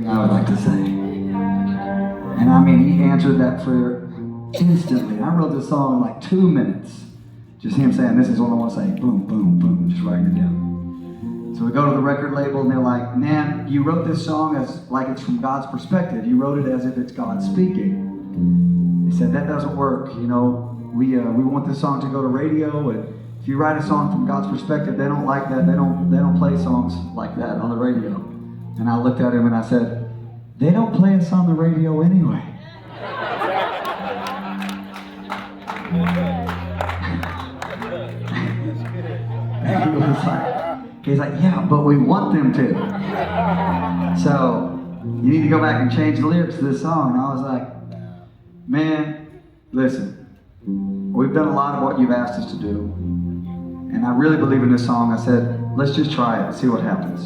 I would like to say. And I mean, he answered that prayer instantly. I wrote this song in like 2 minutes. Just him saying, this is what I want to say. Boom, boom, boom, just writing it down. So we go to the record label and they're like, man, you wrote this song as like it's from God's perspective. You wrote it as if it's God speaking. They said, that doesn't work. You know, we want this song to go to radio, and if you write a song from God's perspective, they don't like that. They don't play songs like that on the radio. And I looked at him and I said, they don't play us on the radio anyway. And he's like, yeah, but we want them to. So you need to go back and change the lyrics to this song. And I was like, man, listen, we've done a lot of what you've asked us to do. And I really believe in this song. I said, let's just try it and see what happens.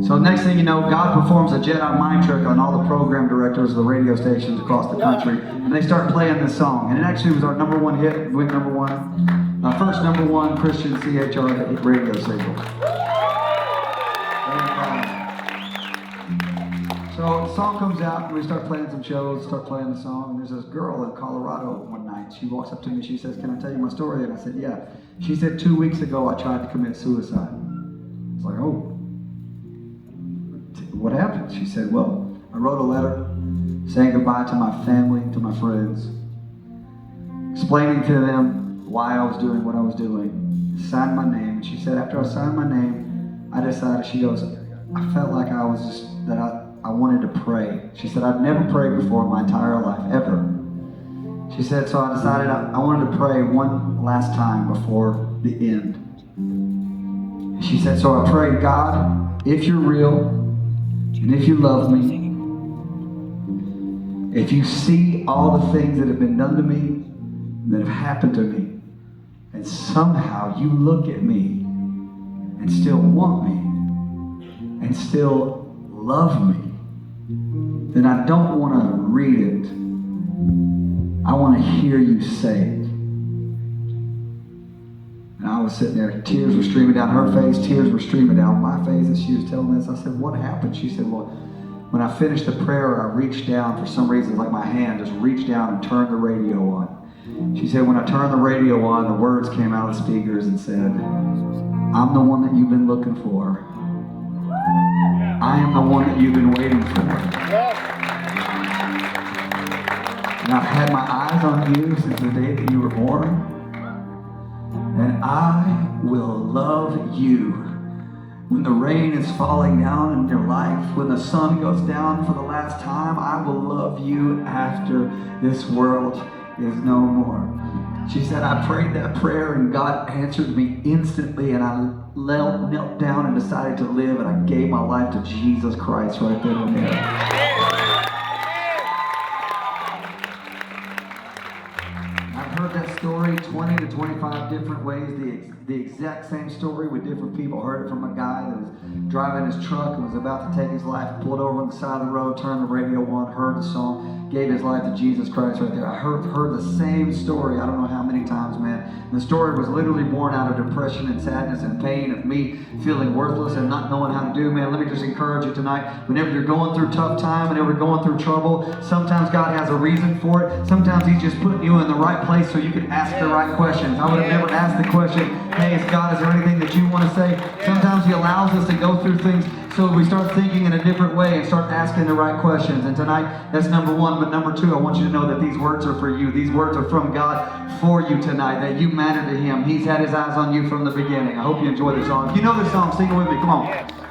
So next thing you know, God performs a Jedi mind trick on all the program directors of the radio stations across the country, and they start playing this song. And it actually was our #1 hit, went #1, our first #1 Christian CHR radio single. So the song comes out, and we start playing some shows, start playing the song, and there's this girl in Colorado one night. She walks up to me, she says, can I tell you my story? And I said, yeah. She said, 2 weeks ago I tried to commit suicide. I was like, oh. What happened? She said, well, I wrote a letter saying goodbye to my family, to my friends, explaining to them why I was doing what I was doing, signed my name. She said, after I signed my name, I decided, she goes, I felt like I was just, that I wanted to pray. She said, I'd never prayed before in my entire life, ever. She said, so I decided I wanted to pray one last time before the end. She said, so I prayed, God, if you're real, and if you love me, if you see all the things that have been done to me, that have happened to me, and somehow you look at me and still want me, and still love me, then I don't want to read it. I want to hear you say it. And I was sitting there, tears were streaming down her face, tears were streaming down my face as she was telling this. I said, what happened? She said, well, when I finished the prayer, I reached down, for some reason, like my hand just reached down and turned the radio on. She said, when I turned the radio on, the words came out of the speakers and said, I'm the one that you've been looking for. I am the one that you've been waiting for. And I've had my eyes on you since the day that you were born. And I will love you when the rain is falling down in your life, when the sun goes down for the last time. I will love you after this world is no more. She said, I prayed that prayer and God answered me instantly, and I knelt down and decided to live, and I gave my life to Jesus Christ right then and there. That story 20 to 25 different ways, the exact same story with different people. Heard it from a guy that was driving his truck and was about to take his life, pulled over on the side of the road, turned the radio on, heard the song, gave his life to Jesus Christ right there. I heard the same story, I don't know how many times, man. The story was literally born out of depression and sadness and pain of me feeling worthless and not knowing how to do, man. Let me just encourage you tonight. Whenever you're going through tough time, whenever you're going through trouble, sometimes God has a reason for it. Sometimes He's just putting you in the right place so you can ask the right questions. I would have never asked the question, hey, God, is there anything that you want to say? Sometimes He allows us to go through things so we start thinking in a different way and start asking the right questions. And tonight, that's #1. But #2, I want you to know that these words are for you. These words are from God for you tonight, that you matter to Him. He's had His eyes on you from the beginning. I hope you enjoy the song. If you know this song, sing it with me. Come on.